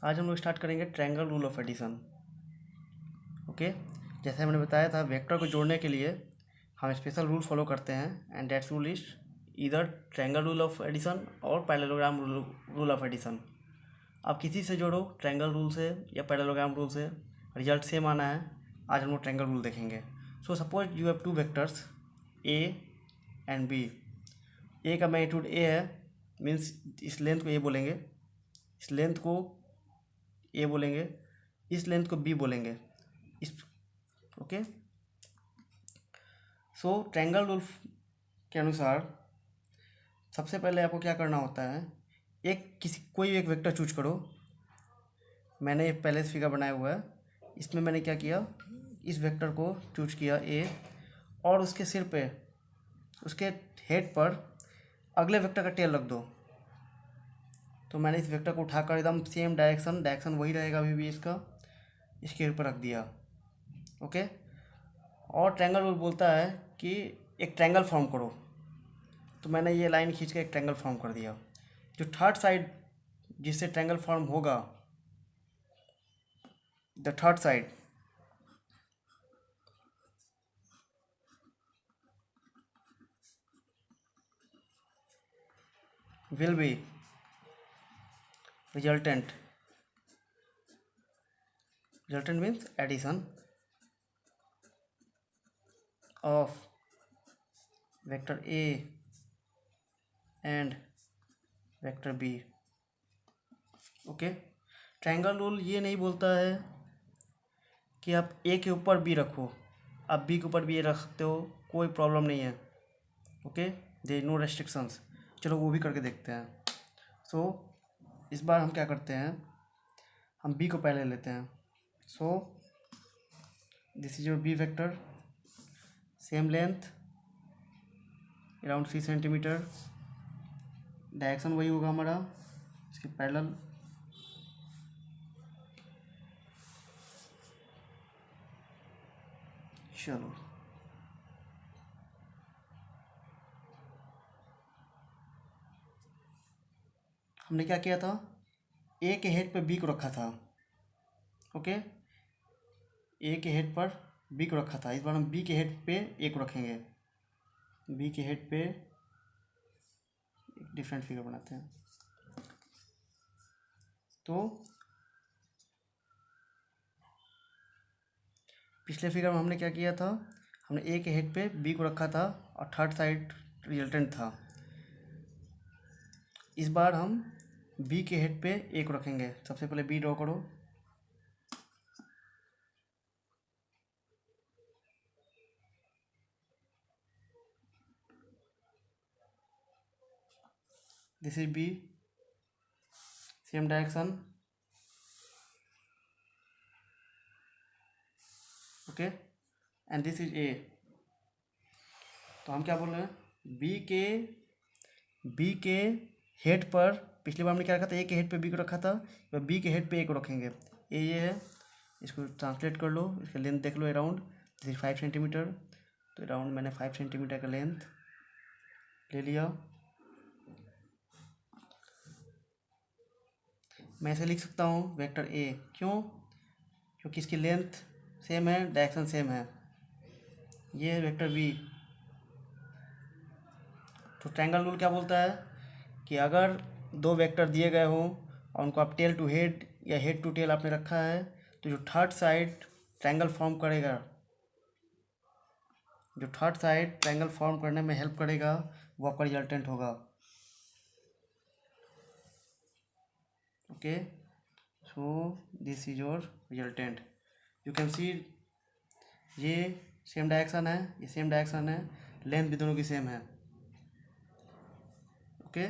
आज हम लोग स्टार्ट करेंगे triangle rule of addition. Okay, जैसे मैंने बताया था वेक्टर को जोड़ने के लिए हम स्पेशल रूल फॉलो करते हैं एंड दैट्स रूल इज इधर ट्रायंगल रूल ऑफ एडिशन और पैरेललोग्राम रूल ऑफ एडिशन। आप किसी से जोड़ो, ट्रायंगल रूल से या पैरेललोग्राम रूल से, रिजल्ट सेम आना है। आज हम लोग ट्रायंगल रूल देखेंगे। So suppose you have two vectors A and B. A का मैग्नीट्यूड ए है, मीन्स इस लेंथ को ए बोलेंगे, इस लेंथ को ए बोलेंगे, इस लेंथ को बी बोलेंगे। इस ओके, सो ट्रायंगल रूल के अनुसार सबसे पहले आपको क्या करना होता है, कोई एक वेक्टर चूज करो। मैंने पहले से फिगर बनाया हुआ है, इसमें मैंने क्या किया, इस वेक्टर को चूज किया ए, और उसके सिर पे, उसके हेड पर अगले वेक्टर का टेल रख दो। तो मैंने इस वेक्टर को उठाकर एकदम सेम डायरेक्शन वही रहेगा अभी भी इसका, इसके ऊपर रख दिया। ओके, और ट्रायंगल रूल बोलता है कि एक ट्रायंगल फॉर्म करो। तो मैंने ये लाइन खींच के एक ट्रायंगल फॉर्म कर दिया। जो थर्ड साइड जिससे ट्रायंगल फॉर्म होगा, the third side will be resultant means addition of vector A and vector B। Okay, triangle rule ये नहीं बोलता है कि आप ए के ऊपर बी रखो, आप बी के ऊपर भी ए रख सकते हो, कोई प्रॉब्लम नहीं है। Okay, there no restrictions. चलो वो भी करके देखते हैं। सो इस बार हम क्या करते हैं, हम बी को पहले लेते हैं। So this is your B vector, same length around 3 centimetre, direction वही होगा हमारा, इसके पैरेलल। चलो हमने क्या किया था, ए के हेड पर बी को रखा था। ओके, ए के हेड पर बी को रखा था। इस बार हम बी के हेड पे ए को रखेंगे। बी के हेड पे एक डिफरेंट फिगर बनाते हैं। तो पिछले फिगर में हमने क्या किया था, हमने ए के हेड पे बी को रखा था और थर्ड साइड रिजल्टेंट था। इस बार हम बी के हेड पे ए को रखेंगे। सबसे पहले बी ड्रॉ करो। This is B, same direction. Okay, and this is A. तो हम क्या बोल रहे हैं, बी के हेड पर, पिछली बार हमने क्या रखा था, ए के हेड पे बी को रखा था, तो बी के हेड पे ए को रखेंगे। ए ये है, इसको ट्रांसलेट कर लो, इसका लेंथ देख लो अराउंड, दिस इज 5 सेंटीमीटर। तो अराउंड मैंने 5 सेंटीमीटर का लेंथ ले लिया। मैं ऐसे लिख सकता हूँ वेक्टर ए, क्यों, क्योंकि इसकी लेंथ सेम है, डायरेक्शन सेम है। ये है वेक्टर बी। तो ट्रायंगल रूल क्या बोलता है कि अगर दो वेक्टर दिए गए हों और उनको आप टेल टू हेड या हेड टू टेल आपने रखा है, तो जो थर्ड साइड ट्रायंगल फॉर्म करेगा, जो थर्ड साइड ट्रायंगल फॉर्म करने में हेल्प करेगा, वो आपका रिजल्टेंट होगा। Okay, so this is your resultant. You can see ये सेम डायरेक्शन है, ये सेम डायरेक्शन है, लेंथ भी दोनों की सेम है। ओके,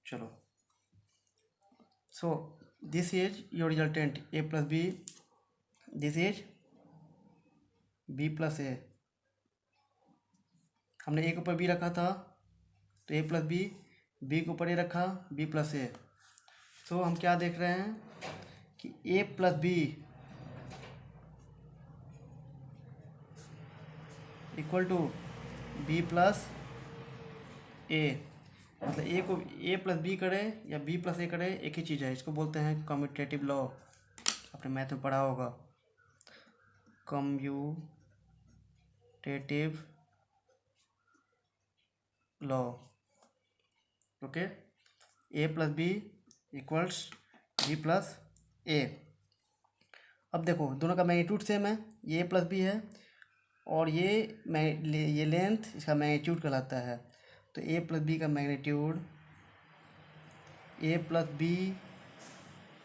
चलो, so this is your resultant A plus B, this is B plus A. हमने ए के ऊपर बी रखा था, तो ए प्लस बी के ऊपर ए रखा, बी प्लस ए। सो हम क्या देख रहे हैं कि A plus B equal to B plus A, मतलब ए को ए प्लस बी करे या बी प्लस ए करे एक ही चीज़ है, इसको बोलते हैं कम्यूटेटिव लॉ। आपने मैथ में पढ़ा होगा commutative law. Okay, A plus B equals B plus A. अब देखो दोनों का मैग्नीट्यूड सेम है, ये ए प्लस बी है और ये लेंथ इसका मैग्नीट्यूड कहलाता है। तो ए प्लस बी का मैग्नीट्यूड, ए प्लस बी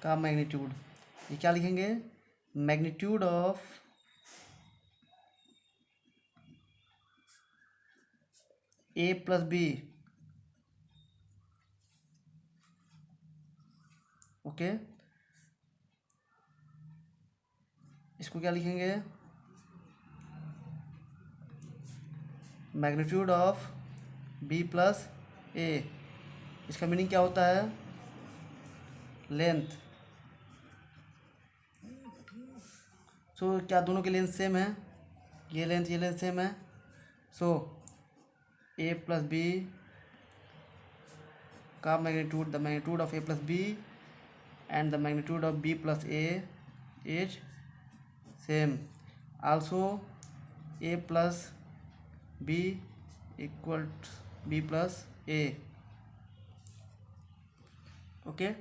का मैग्नीट्यूड, ये क्या लिखेंगे, magnitude of A plus B. Okay, इसको क्या लिखेंगे, magnitude of B plus A. इसका मीनिंग क्या होता है, लेंथ। सो क्या दोनों की लेंथ सेम है, ये लेंथ सेम है। सो ए प्लस बी का magnitude, the magnitude of A plus B and the magnitude of B plus A is same. Also A plus B equal B plus A. Okay,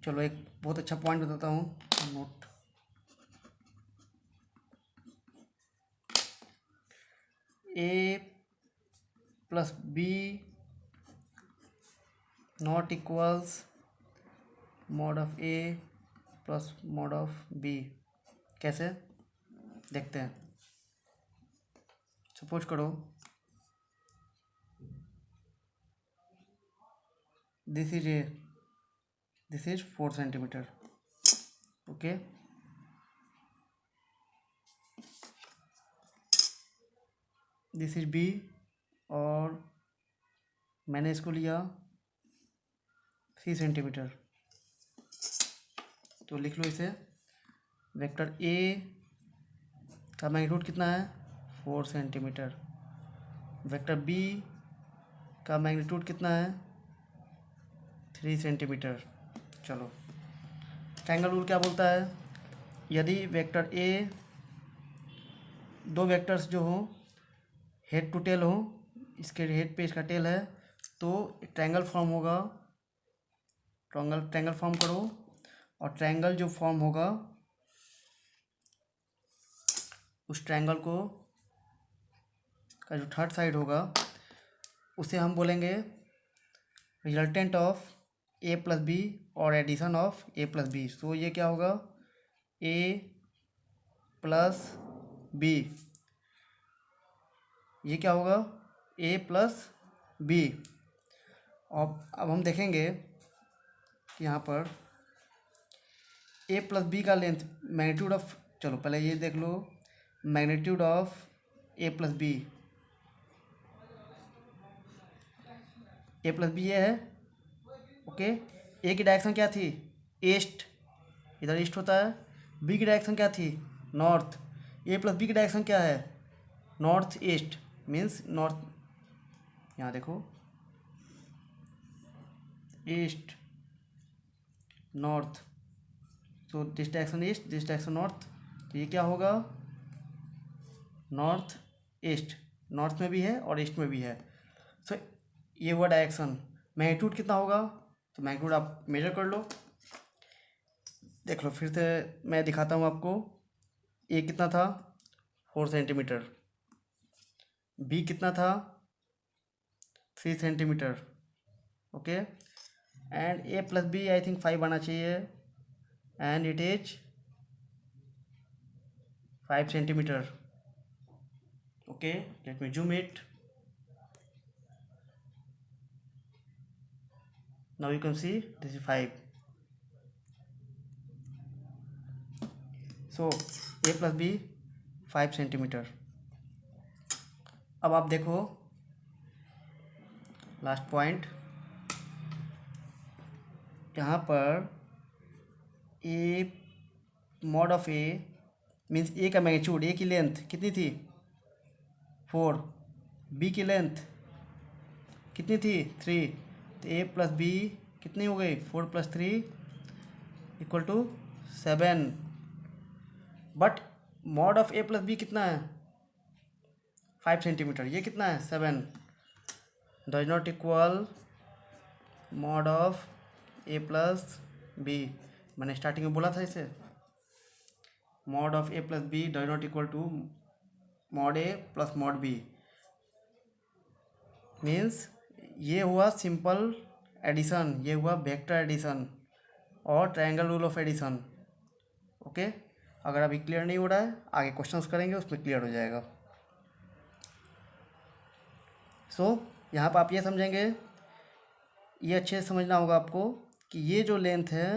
चलो एक बहुत अच्छा point बताता हूँ, note. A plus B not equals mod of A plus mod of B. कैसे देखते हैं। Suppose करो this is A, this is 4 centimetre. Okay, this is B और मैंने इसको लिया 3 सेंटीमीटर। तो लिख लो इसे, वेक्टर ए का मैग्नीट्यूड कितना है, 4 सेंटीमीटर। वेक्टर बी का मैग्नीट्यूड कितना है, 3 सेंटीमीटर। चलो, ट्रायंगल रूल क्या बोलता है, यदि वेक्टर ए, दो वेक्टर्स जो हों हेड टू टेल हो, इसके हेड पे इसका टेल है, तो ट्रायंगल फॉर्म होगा। ट्रायंगल फॉर्म करो और ट्रायंगल जो फॉर्म होगा उस ट्रायंगल को का जो थर्ड साइड होगा उसे हम बोलेंगे resultant of A plus B और addition of A plus B. So ये क्या होगा, ए प्लस बी, ये क्या होगा, ए प्लस बी। अब हम देखेंगे कि यहाँ पर ए प्लस बी का लेंथ, मैग्नीट्यूड ऑफ, चलो पहले ये देख लो, magnitude of A plus B, A plus B ये है। ओके, ए की डायरेक्शन क्या थी, ईस्ट, इधर ईस्ट होता है। बी की डायरेक्शन क्या थी, नॉर्थ। ए प्लस बी की डायरेक्शन क्या है, नॉर्थ ईस्ट, मीन्स नॉर्थ, यहाँ देखो ईस्ट नॉर्थ। तो this direction east, this direction north, तो ये क्या होगा, नॉर्थ ईस्ट, नॉर्थ में भी है और ईस्ट में भी है। सो ये हुआ डायरेक्शन। मैग्नीट्यूड कितना होगा, तो मैग्नीट्यूड आप मेजर कर लो, देख लो फिर से मैं दिखाता हूँ आपको। ए कितना था, 4 सेंटीमीटर, बी कितना था, 3 centimetre. Okay, and A plus B I think 5 आना चाहिए, and it is 5 centimetre. Okay, let me zoom it. Now you can see this is 5. So a plus b 5 centimetre. अब आप देखो लास्ट पॉइंट, यहाँ पर ए mod of A means ए का magnitude, ए की length कितनी थी, 4, बी की लेंथ कितनी थी 3, तो ए प्लस बी कितनी हो गई 4 + 3 = 7। But mod of A plus B कितना है 5 सेंटीमीटर, ये कितना है 7, does not equal mod of A plus B. मैंने स्टार्टिंग में बोला था इसे, mod of A plus B does not equal to mod A plus mod B. Means ये हुआ सिंपल एडिशन, ये हुआ वेक्टर एडिशन और triangle rule of addition. Okay, अगर अभी क्लियर नहीं हो रहा है आगे क्वेश्चंस करेंगे उसमें क्लियर हो जाएगा। यहाँ पर आप ये समझेंगे, ये अच्छे से समझना होगा आपको कि ये जो लेंथ है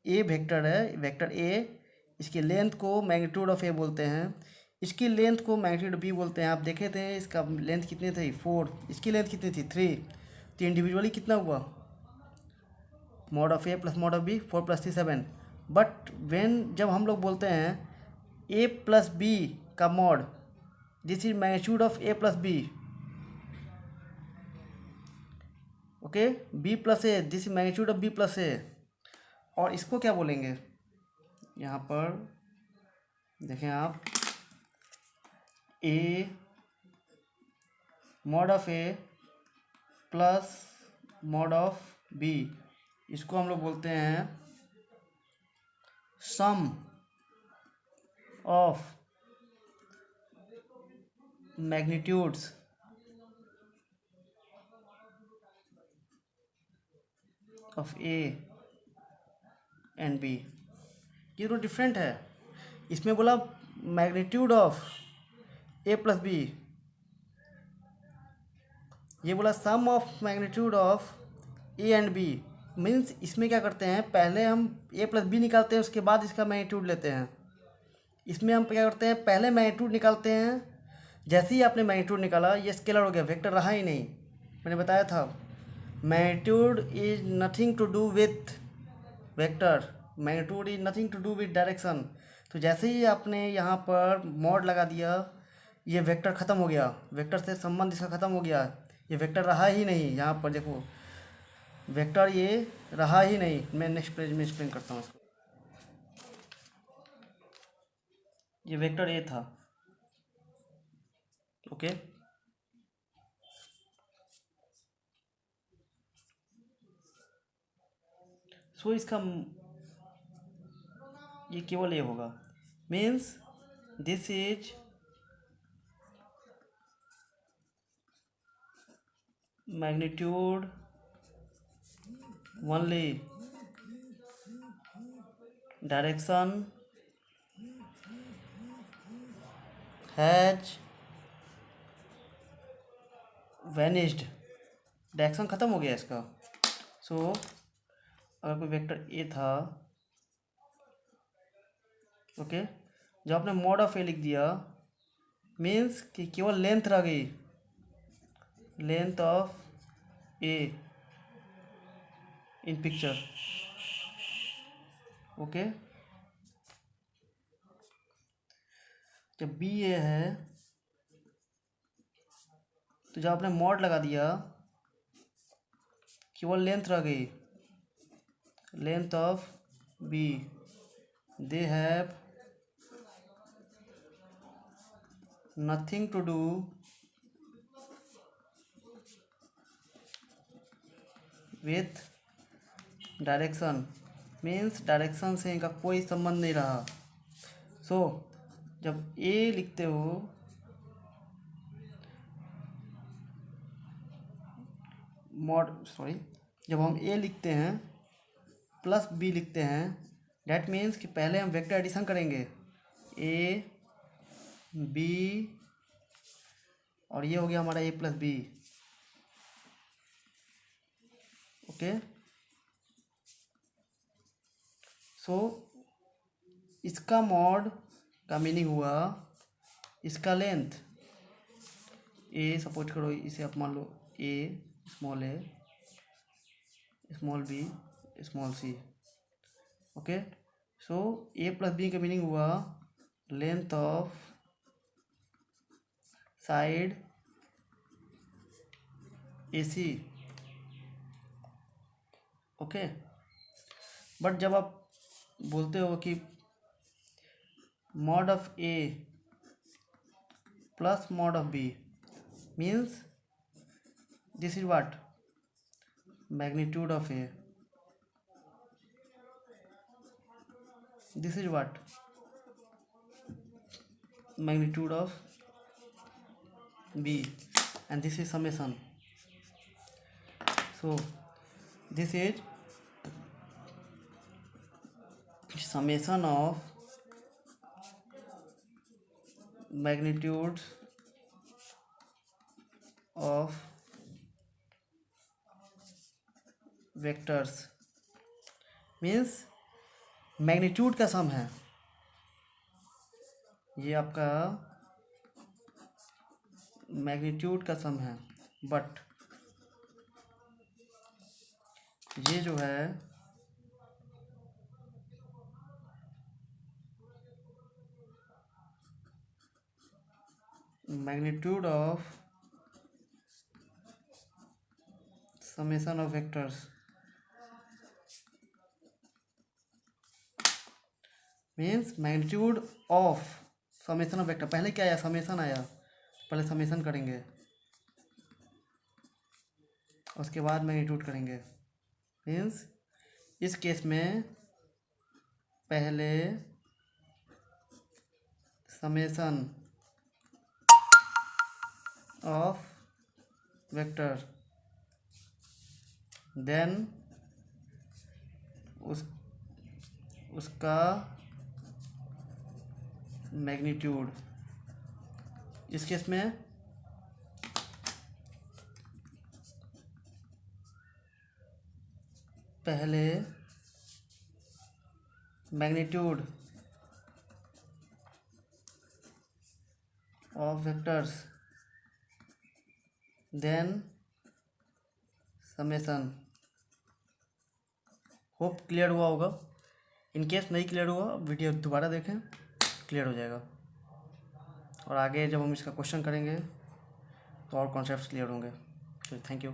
ए वेक्टर है, वेक्टर ए, इसकी लेंथ को मैग्नीट्यूड ऑफ ए बोलते हैं, इसकी लेंथ को मैग्नीट्यूड बी बोलते हैं। आप देखे थे इसका लेंथ कितनी थी 4, इसकी लेंथ कितनी थी 3, तो इंडिविजुअली कितना हुआ mod of A plus mod of B 4 + 3 7। But जब हम लोग बोलते हैं ए प्लस बी का mod, this is magnitude of A plus B. Okay, B plus A, this is magnitude of B plus A. और इसको क्या बोलेंगे, यहाँ पर देखें आप, A mod of A plus mod of B, इसको हम लोग बोलते हैं sum of magnitudes of A and B. ये तो डिफरेंट है, इसमें बोला magnitude of A plus B, ये बोला sum of magnitude of A and B. Means इसमें क्या करते हैं, पहले हम ए प्लस बी निकालते हैं उसके बाद इसका मैग्नीट्यूड लेते हैं। इसमें हम क्या करते हैं, पहले मैग्नीट्यूड निकालते हैं, जैसे ही आपने मैग्नीट्यूड निकाला ये स्केलर हो गया, वेक्टर रहा ही नहीं। मैंने बताया था magnitude is nothing to do with vector, magnitude is nothing to do with direction. तो जैसे ही आपने यहाँ पर मॉड लगा दिया, ये वेक्टर ख़त्म हो गया, वेक्टर से संबंध इसका ख़त्म हो गया, ये वेक्टर रहा ही नहीं। यहाँ पर देखो वेक्टर ये रहा ही नहीं। मैं नेक्स्ट पेज में एक्सप्लेन करता हूँ इसको। ये वेक्टर ए था, ओके, सो इसका ये केवल ए होगा। Means this is magnitude only, direction has vanished, direction ख़त्म हो गया इसका। सो अगर कोई वेक्टर ए था, ओके, जब आपने मॉड ऑफ ए लिख दिया मीन्स कि केवल लेंथ रह गई, length of A in picture. Okay, जब बी ए है तो जब आपने मॉड लगा दिया केवल लेंथ रह गई, length of B, they have nothing to do with direction. Means direction से इनका कोई संबंध नहीं रहा। सो जब ए लिखते हो जब हम ए लिखते हैं प्लस बी लिखते हैं, डैट मीन्स कि पहले हम वेक्टर एडिशन करेंगे, ए बी और ये हो गया हमारा ए प्लस बी। ओके, सो इसका मॉड का मीनिंग हुआ इसका लेंथ ए, सपोज करो इसे आप मान लो ए small B small C. Okay, so A plus B का मीनिंग हुआ length of side AC, okay. But जब आप बोलते हो कि mod of A plus mod of B means this is what? Magnitude of A. This is what? Magnitude of B, and this is summation. So this is summation of magnitudes of vectors, means magnitude का सम है ये, आपका magnitude का सम है। But ये जो है magnitude of summation of vectors means magnitude of summation of vector. पहले क्या आया? समेशन आया, पहले समेशन करेंगे, उसके बाद मैग्नीट्यूड करेंगे। मीन्स इस केस में पहले समेशन ऑफ वेक्टर, देन उसका मैग्नीट्यूड। इस केस में पहले magnitude of vectors, then summation. Hope clear हुआ होगा। इन केस नहीं क्लियर हुआ, वीडियो दोबारा देखें, क्लियर हो जाएगा। और आगे जब हम इसका क्वेश्चन करेंगे तो और कॉन्सेप्ट्स क्लियर होंगे। तो थैंक यू।